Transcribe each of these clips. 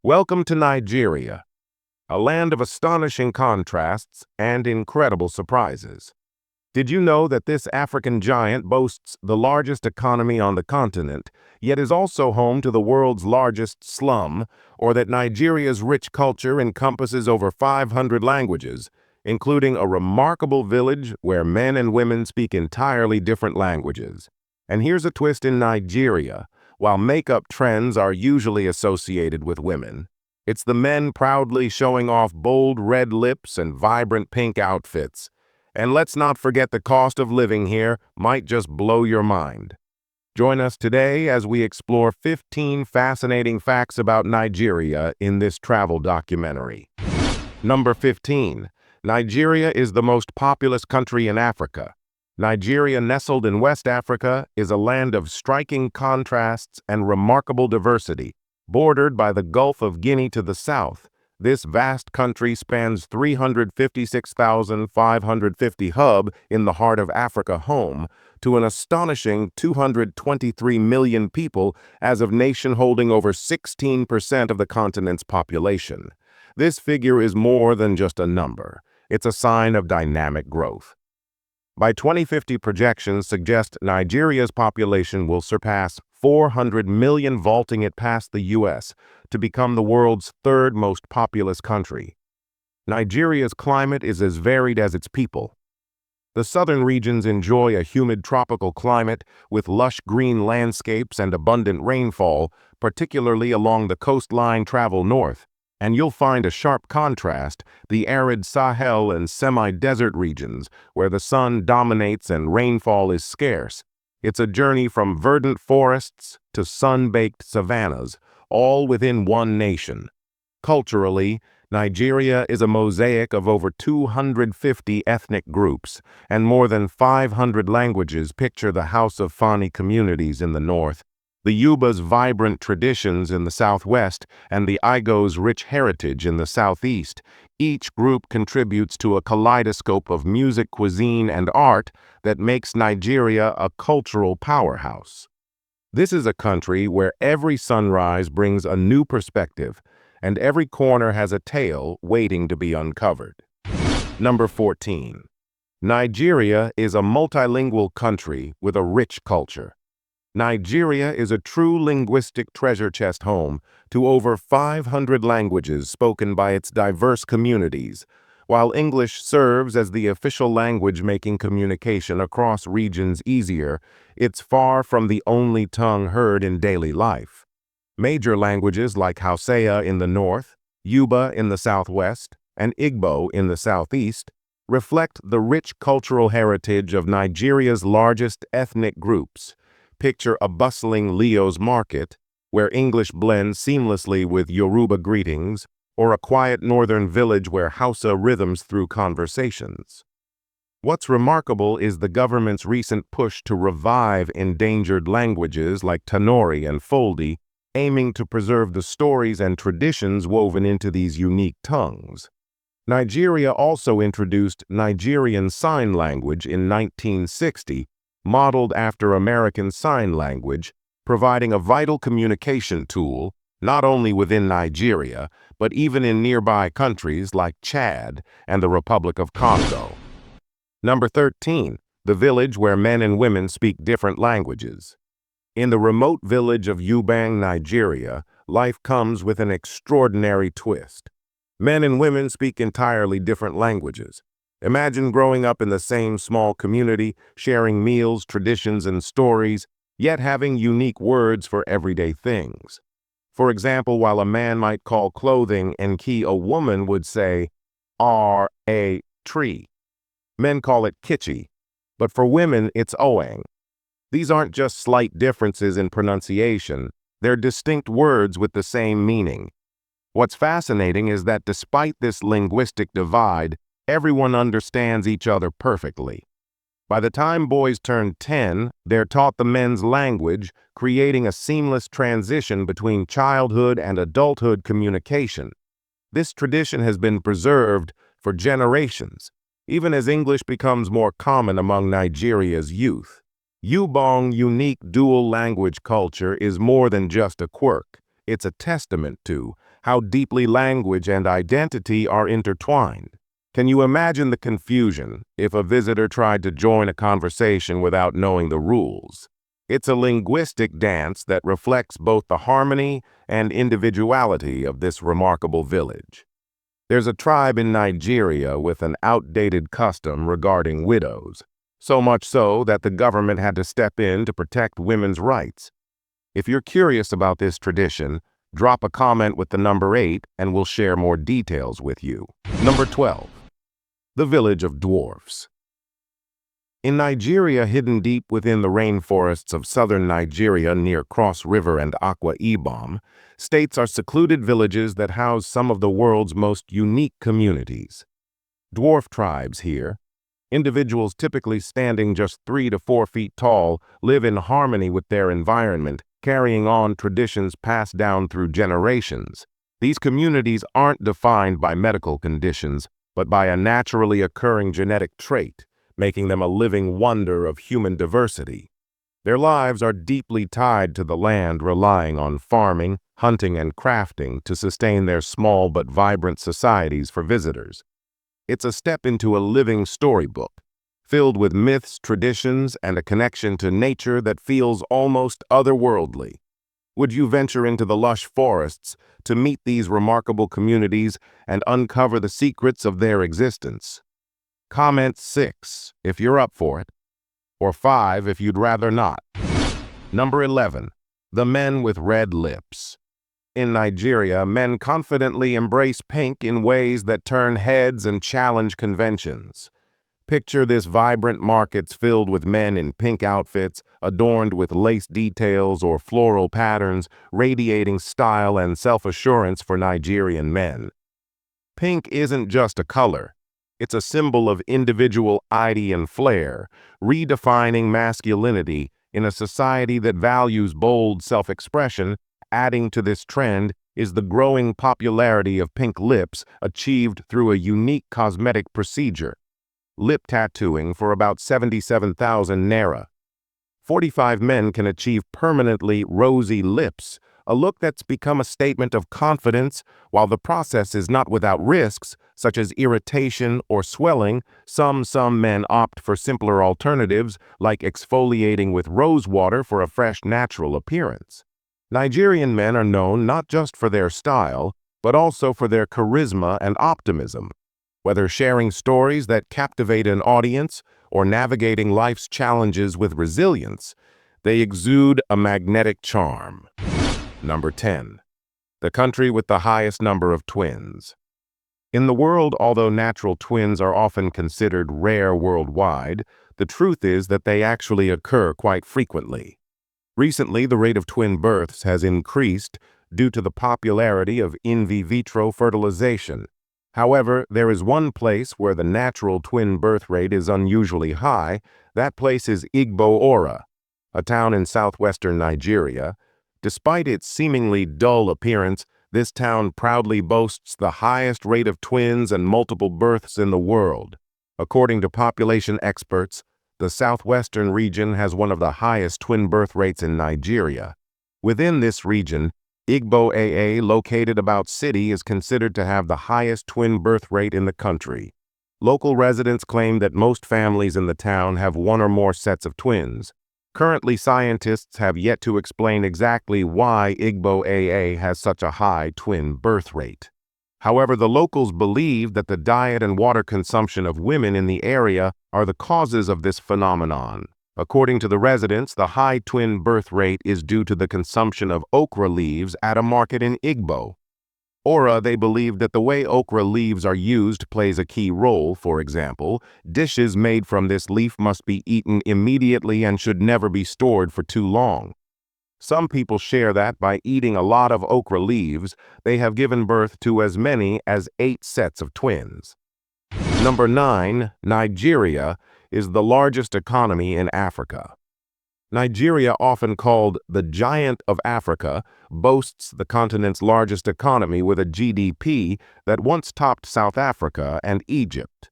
Welcome to Nigeria, a land of astonishing contrasts and incredible surprises. Did you know that this African giant boasts the largest economy on the continent, yet is also home to the world's largest slum, or that Nigeria's rich culture encompasses over 500 languages, including a remarkable village where men and women speak entirely different languages? And here's a twist in Nigeria. While makeup trends are usually associated with women, it's the men proudly showing off bold red lips and vibrant pink outfits. And let's not forget the cost of living here might just blow your mind. Join us today as we explore 15 fascinating facts about Nigeria in this travel documentary. Number 15. Nigeria is the most populous country in Africa. Nigeria, nestled in West Africa, is a land of striking contrasts and remarkable diversity. Bordered by the Gulf of Guinea to the south, this vast country spans 356,550 hub in the heart of Africa, home to an astonishing 223 million people as of nation holding over 16% of the continent's population. This figure is more than just a number. It's a sign of dynamic growth. By 2050, projections suggest Nigeria's population will surpass 400 million, vaulting it past the U.S. to become the world's third most populous country. Nigeria's climate is as varied as its people. The southern regions enjoy a humid tropical climate with lush green landscapes and abundant rainfall, particularly along the coastline. Travel north, and you'll find a sharp contrast: the arid Sahel and semi-desert regions, where the sun dominates and rainfall is scarce. It's a journey from verdant forests to sun-baked savannas, all within one nation. Culturally, Nigeria is a mosaic of over 250 ethnic groups and more than 500 languages. Picture the House of Fani communities in the north, the Yoruba's vibrant traditions in the southwest, and the Igbo's rich heritage in the southeast. Each group contributes to a kaleidoscope of music, cuisine, and art that makes Nigeria a cultural powerhouse. This is a country where every sunrise brings a new perspective, and every corner has a tale waiting to be uncovered. Number 14. Nigeria is a multilingual country with a rich culture. Nigeria is a true linguistic treasure chest, home to over 500 languages spoken by its diverse communities. While English serves as the official language, making communication across regions easier, it's far from the only tongue heard in daily life. Major languages like Hausa in the north, Yoruba in the southwest, and Igbo in the southeast reflect the rich cultural heritage of Nigeria's largest ethnic groups. Picture a bustling Leo's market, where English blends seamlessly with Yoruba greetings, or a quiet northern village where Hausa rhythms through conversations. What's remarkable is the government's recent push to revive endangered languages like Tanori and Foldi, aiming to preserve the stories and traditions woven into these unique tongues. Nigeria also introduced Nigerian Sign Language in 1960, modeled after American Sign Language, providing a vital communication tool not only within Nigeria, but even in nearby countries like Chad and the Republic of Congo. Number 13. The village where men and women speak different languages. In the remote village of Ubang, Nigeria, life comes with an extraordinary twist. Men and women speak entirely different languages. Imagine growing up in the same small community, sharing meals, traditions, and stories, yet having unique words for everyday things. For example, while a man might call clothing enki, a woman would say a tree. Men call it kichi, but for women it's oang. These aren't just slight differences in pronunciation, they're distinct words with the same meaning. What's fascinating is that despite this linguistic divide, everyone understands each other perfectly. By the time boys turn 10, they're taught the men's language, creating a seamless transition between childhood and adulthood communication. This tradition has been preserved for generations, even as English becomes more common among Nigeria's youth. Ubang's unique dual language culture is more than just a quirk. It's a testament to how deeply language and identity are intertwined. Can you imagine the confusion if a visitor tried to join a conversation without knowing the rules? It's a linguistic dance that reflects both the harmony and individuality of this remarkable village. There's a tribe in Nigeria with an outdated custom regarding widows, so much so that the government had to step in to protect women's rights. If you're curious about this tradition, drop a comment with the number 8 and we'll share more details with you. Number 12. The Village of Dwarfs. In Nigeria, hidden deep within the rainforests of southern Nigeria near Cross River and Akwa Ibom, states are secluded villages that house some of the world's most unique communities. Dwarf tribes here, individuals typically standing just 3 to 4 feet tall, live in harmony with their environment, carrying on traditions passed down through generations. These communities aren't defined by medical conditions, but by a naturally occurring genetic trait, making them a living wonder of human diversity. Their lives are deeply tied to the land, relying on farming, hunting, and crafting to sustain their small but vibrant societies for visitors. It's a step into a living storybook, filled with myths, traditions, and a connection to nature that feels almost otherworldly. Would you venture into the lush forests to meet these remarkable communities and uncover the secrets of their existence? Comment 6 if you're up for it, or 5 if you'd rather not. Number 11. The Men with Red Lips. In Nigeria, men confidently embrace pink in ways that turn heads and challenge conventions. Picture this vibrant markets filled with men in pink outfits, adorned with lace details or floral patterns, radiating style and self-assurance for Nigerian men. Pink isn't just a color. It's a symbol of individual identity and flair, redefining masculinity in a society that values bold self-expression. Adding to this trend is the growing popularity of pink lips achieved through a unique cosmetic procedure. Lip tattooing for about 77,000 naira. 45 men can achieve permanently rosy lips, a look that's become a statement of confidence. While the process is not without risks, such as irritation or swelling, some men opt for simpler alternatives, like exfoliating with rose water for a fresh, natural appearance. Nigerian men are known not just for their style, but also for their charisma and optimism. Whether sharing stories that captivate an audience or navigating life's challenges with resilience, they exude a magnetic charm. Number 10. The country with the highest number of twins. In the world, although natural twins are often considered rare worldwide, the truth is that they actually occur quite frequently. Recently, the rate of twin births has increased due to the popularity of in vitro fertilization. However, there is one place where the natural twin birth rate is unusually high. That place is Igbo Ora, a town in southwestern Nigeria. Despite its seemingly dull appearance, this town proudly boasts the highest rate of twins and multiple births in the world. According to population experts, the southwestern region has one of the highest twin birth rates in Nigeria. Within this region, Igbo AA, located about city, is considered to have the highest twin birth rate in the country. Local residents claim that most families in the town have one or more sets of twins. Currently, scientists have yet to explain exactly why Igbo AA has such a high twin birth rate. However, the locals believe that the diet and water consumption of women in the area are the causes of this phenomenon. According to the residents, the high twin birth rate is due to the consumption of okra leaves at a market in Igbo Ora. They believe that the way okra leaves are used plays a key role. For example, dishes made from this leaf must be eaten immediately and should never be stored for too long. Some people share that by eating a lot of okra leaves, they have given birth to as many as 8 sets of twins. Number 9. Nigeria is the largest economy in Africa. Nigeria, often called the Giant of Africa, boasts the continent's largest economy with a GDP that once topped South Africa and Egypt.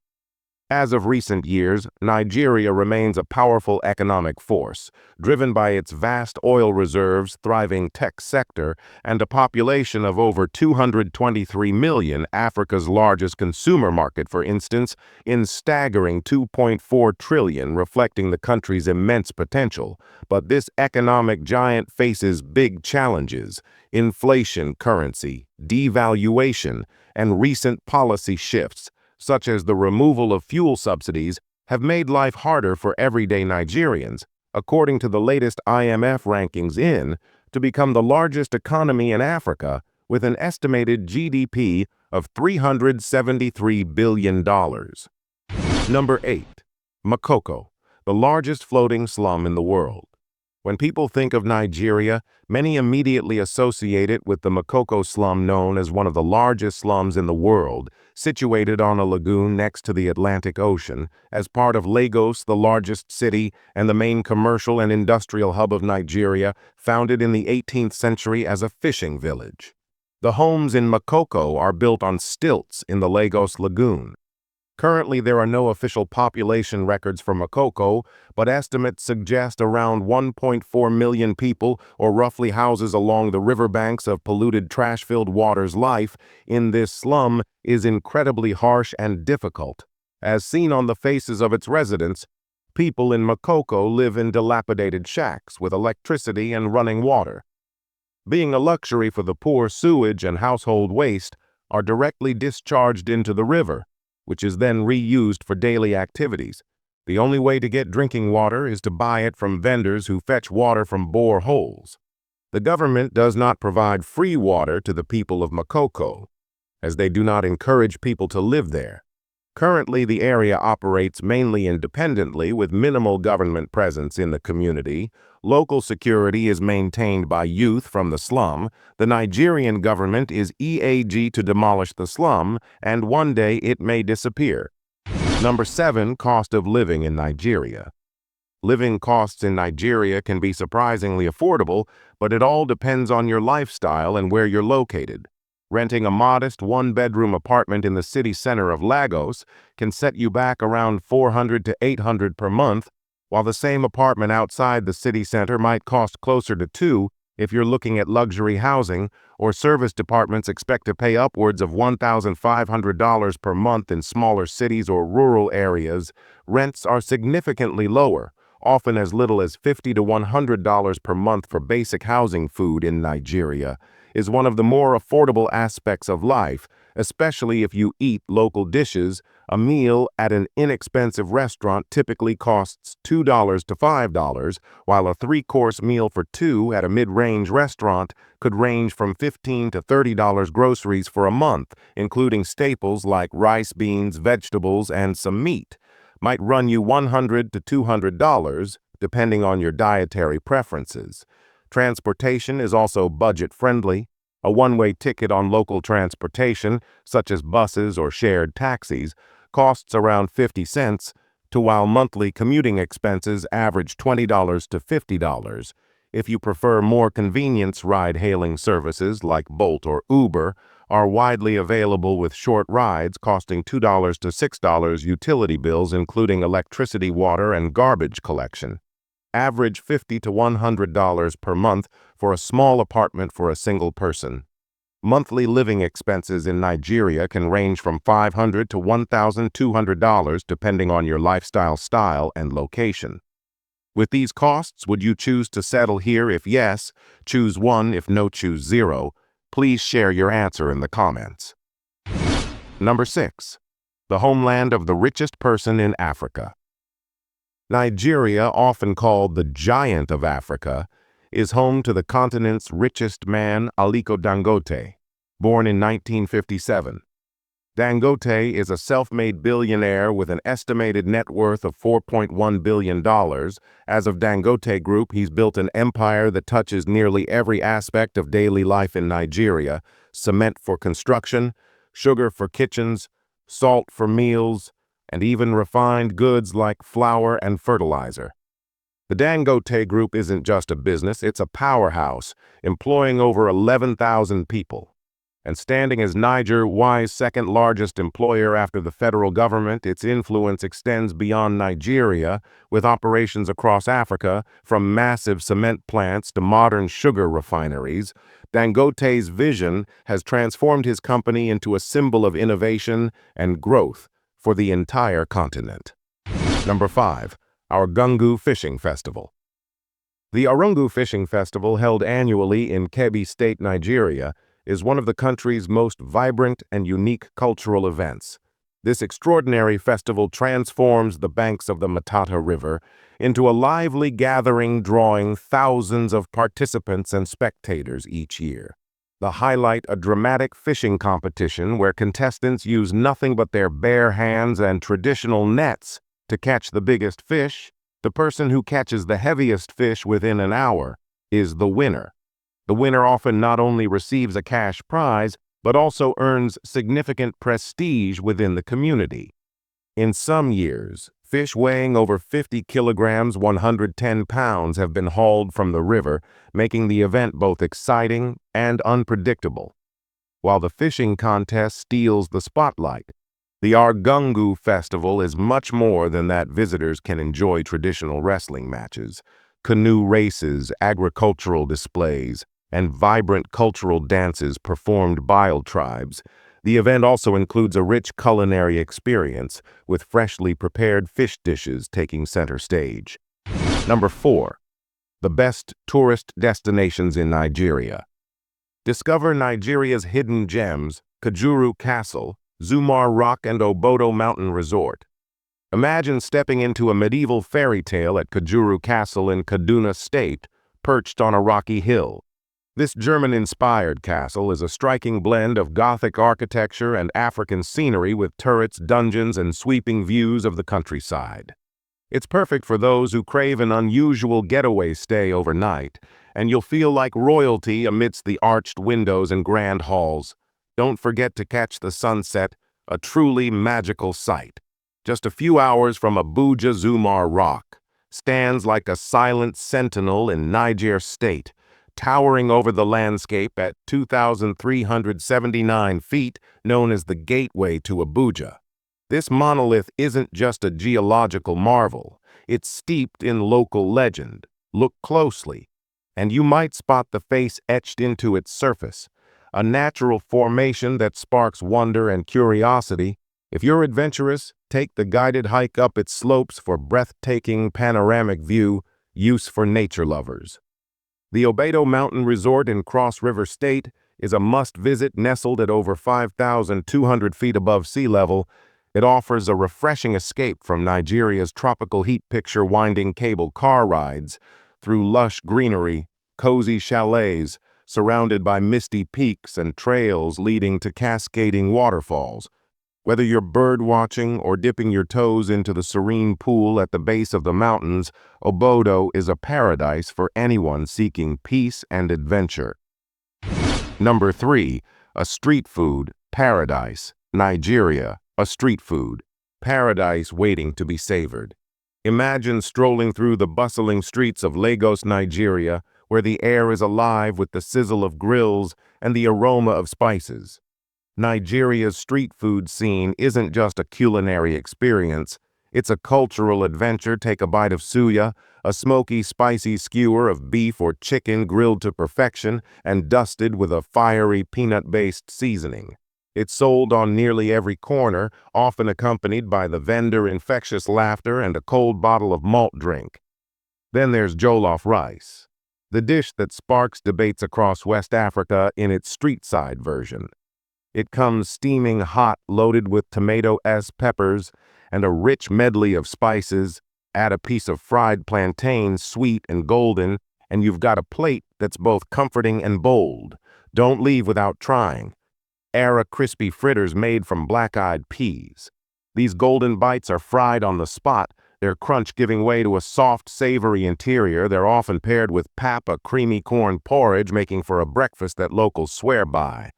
As of recent years, Nigeria remains a powerful economic force, driven by its vast oil reserves, thriving tech sector, and a population of over 223 million, Africa's largest consumer market, for instance, in staggering 2.4 trillion, reflecting the country's immense potential. But this economic giant faces big challenges: inflation, currency, devaluation, and recent policy shifts, such as the removal of fuel subsidies, have made life harder for everyday Nigerians, according to the latest IMF rankings, to become the largest economy in Africa with an estimated GDP of $373 billion. Number 8. Makoko, the largest floating slum in the world. When people think of Nigeria, many immediately associate it with the Makoko slum, known as one of the largest slums in the world, situated on a lagoon next to the Atlantic Ocean, as part of Lagos, the largest city and the main commercial and industrial hub of Nigeria, founded in the 18th century as a fishing village. The homes in Makoko are built on stilts in the Lagos lagoon. Currently, there are no official population records for Makoko, but estimates suggest around 1.4 million people, or roughly houses along the riverbanks of polluted, trash-filled waters. Life in this slum is incredibly harsh and difficult. As seen on the faces of its residents, people in Makoko live in dilapidated shacks with electricity and running water. Being a luxury for the poor, sewage and household waste are directly discharged into the river, which is then reused for daily activities. The only way to get drinking water is to buy it from vendors who fetch water from bore holes. The government does not provide free water to the people of Makoko, as they do not encourage people to live there. Currently, the area operates mainly independently with minimal government presence in the community. Local security is maintained by youth from the slum. The Nigerian government is eager to demolish the slum, and one day it may disappear. Number 7. Cost of living in Nigeria. Living costs in Nigeria can be surprisingly affordable, but it all depends on your lifestyle and where you're located. Renting a modest one-bedroom apartment in the city center of Lagos can set you back around $400 to $800 per month, while the same apartment outside the city center might cost closer to $200 if you're looking at luxury housing, or service departments expect to pay upwards of $1,500 per month in smaller cities or rural areas. Rents are significantly lower, often as little as $50 to $100 per month for basic housing. Food in Nigeria is one of the more affordable aspects of life, especially if you eat local dishes. A meal at an inexpensive restaurant typically costs $2 to $5, while a three-course meal for two at a mid-range restaurant could range from $15 to $30. Groceries for a month, including staples like rice, beans, vegetables, and some meat, might run you $100 to $200, depending on your dietary preferences. Transportation is also budget-friendly. A one-way ticket on local transportation, such as buses or shared taxis, costs around 50 cents, while monthly commuting expenses average $20 to $50. If you prefer more convenience, ride-hailing services like Bolt or Uber are widely available with short rides costing $2 to $6. Utility bills, including electricity, water, and garbage collection, average $50 to $100 per month for a small apartment for a single person. Monthly living expenses in Nigeria can range from $500 to $1,200 depending on your lifestyle style and location. With these costs, would you choose to settle here? If yes, choose 1. If no, choose 0. Please share your answer in the comments. Number 6. The homeland of the richest person in Africa. Nigeria, often called the giant of Africa, is home to the continent's richest man, Aliko Dangote, born in 1957. Dangote is a self-made billionaire with an estimated net worth of $4.1 billion. As of Dangote Group, he's built an empire that touches nearly every aspect of daily life in Nigeria: cement for construction, sugar for kitchens, salt for meals, and even refined goods like flour and fertilizer. The Dangote Group isn't just a business, it's a powerhouse, employing over 11,000 people. And standing as Niger's second-largest employer after the federal government, its influence extends beyond Nigeria, with operations across Africa, from massive cement plants to modern sugar refineries. Dangote's vision has transformed his company into a symbol of innovation and growth for the entire continent. Number 5. Our Gungu Fishing Festival. The Arungu Fishing Festival, held annually in Kebbi State, Nigeria, is one of the country's most vibrant and unique cultural events. This extraordinary festival transforms the banks of the Matata River into a lively gathering drawing thousands of participants and spectators each year. The highlight, a dramatic fishing competition where contestants use nothing but their bare hands and traditional nets to catch the biggest fish. The person who catches the heaviest fish within an hour is the winner. The winner often not only receives a cash prize, but also earns significant prestige within the community. In some years, fish weighing over 50 kilograms, 110 pounds, have been hauled from the river, making the event both exciting and unpredictable. While the fishing contest steals the spotlight, the Argungu Festival is much more than that. Visitors can enjoy traditional wrestling matches, canoe races, agricultural displays, and vibrant cultural dances performed by all tribes. The event also includes a rich culinary experience, with freshly prepared fish dishes taking center stage. Number 4. The best tourist destinations in Nigeria. Discover Nigeria's hidden gems, Kajuru Castle, Zumar Rock, and Obodo Mountain Resort. Imagine stepping into a medieval fairy tale at Kajuru Castle in Kaduna State, perched on a rocky hill. This German-inspired castle is a striking blend of Gothic architecture and African scenery, with turrets, dungeons, and sweeping views of the countryside. It's perfect for those who crave an unusual getaway stay overnight, and you'll feel like royalty amidst the arched windows and grand halls. Don't forget to catch the sunset, a truly magical sight. Just a few hours from Abuja, Zumar Rock stands like a silent sentinel in Niger State, towering over the landscape at 2,379 feet, known as the Gateway to Abuja. This monolith isn't just a geological marvel, it's steeped in local legend. Look closely, and you might spot the face etched into its surface, a natural formation that sparks wonder and curiosity. If you're adventurous, take the guided hike up its slopes for breathtaking panoramic view, use for nature lovers. The Obodo Mountain Resort in Cross River State is a must-visit. Nestled at over 5,200 feet above sea level, it offers a refreshing escape from Nigeria's tropical heat. Picture winding cable car rides through lush greenery, cozy chalets surrounded by misty peaks, and trails leading to cascading waterfalls. Whether you're bird watching or dipping your toes into the serene pool at the base of the mountains, Obodo is a paradise for anyone seeking peace and adventure. Number 3. A street food paradise. Nigeria, a street food paradise waiting to be savored. Imagine strolling through the bustling streets of Lagos, Nigeria, where the air is alive with the sizzle of grills and the aroma of spices. Nigeria's street food scene isn't just a culinary experience, it's a cultural adventure. Take a bite of suya, a smoky, spicy skewer of beef or chicken grilled to perfection and dusted with a fiery peanut-based seasoning. It's sold on nearly every corner, often accompanied by the vendor infectious laughter and a cold bottle of malt drink. Then there's jollof rice, the dish that sparks debates across West Africa in its street-side version. It comes steaming hot, loaded with tomato-s, peppers, and a rich medley of spices. Add a piece of fried plantain, sweet and golden, and you've got a plate that's both comforting and bold. Don't leave without trying. Air crispy fritters made from black-eyed peas. These golden bites are fried on the spot, their crunch giving way to a soft, savory interior. They're often paired with pap, a creamy corn porridge, making for a breakfast that locals swear by.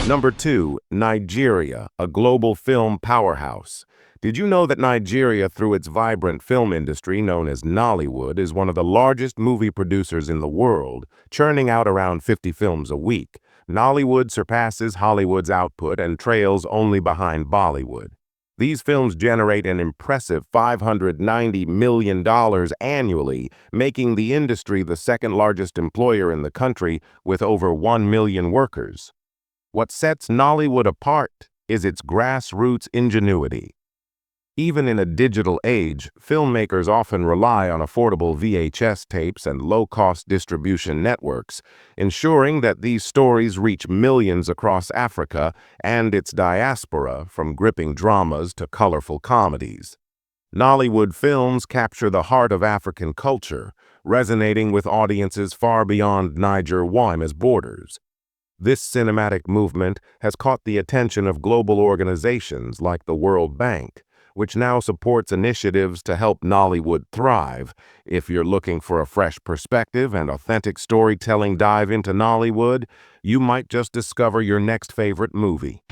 Number 2. Nigeria, a global film powerhouse. Did you know that Nigeria, through its vibrant film industry known as Nollywood, is one of the largest movie producers in the world, churning out around 50 films a week? Nollywood surpasses Hollywood's output and trails only behind Bollywood. These films generate an impressive $590 million annually, making the industry the second-largest employer in the country with over 1 million workers. What sets Nollywood apart is its grassroots ingenuity. Even in a digital age, filmmakers often rely on affordable VHS tapes and low-cost distribution networks, ensuring that these stories reach millions across Africa and its diaspora, from gripping dramas to colorful comedies. Nollywood films capture the heart of African culture, resonating with audiences far beyond Niger-Waima's borders. This cinematic movement has caught the attention of global organizations like the World Bank, which now supports initiatives to help Nollywood thrive. If you're looking for a fresh perspective and authentic storytelling dive into Nollywood, you might just discover your next favorite movie.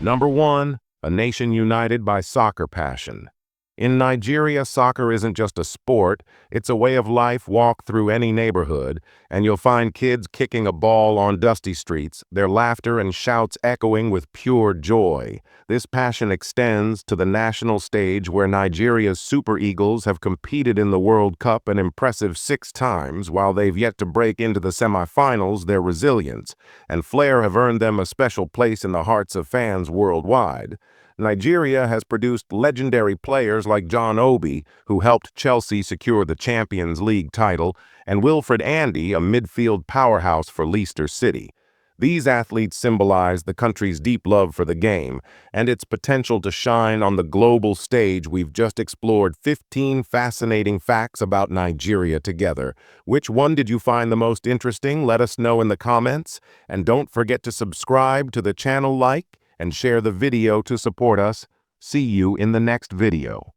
Number 1. A Nation United by Soccer Passion. In Nigeria, soccer isn't just a sport, it's a way of life. Walk through any neighborhood, and you'll find kids kicking a ball on dusty streets, their laughter and shouts echoing with pure joy. This passion extends to the national stage, where Nigeria's Super Eagles have competed in the World Cup an impressive 6 times. While they've yet to break into the semifinals, their resilience and flair have earned them a special place in the hearts of fans worldwide. Nigeria has produced legendary players like John Obi, who helped Chelsea secure the Champions League title, and Wilfred Andy, a midfield powerhouse for Leicester City. These athletes symbolize the country's deep love for the game and its potential to shine on the global stage. We've just explored 15 fascinating facts about Nigeria together. Which one did you find the most interesting? Let us know in the comments. And don't forget to subscribe to the channel, like, and share the video to support us. See you in the next video.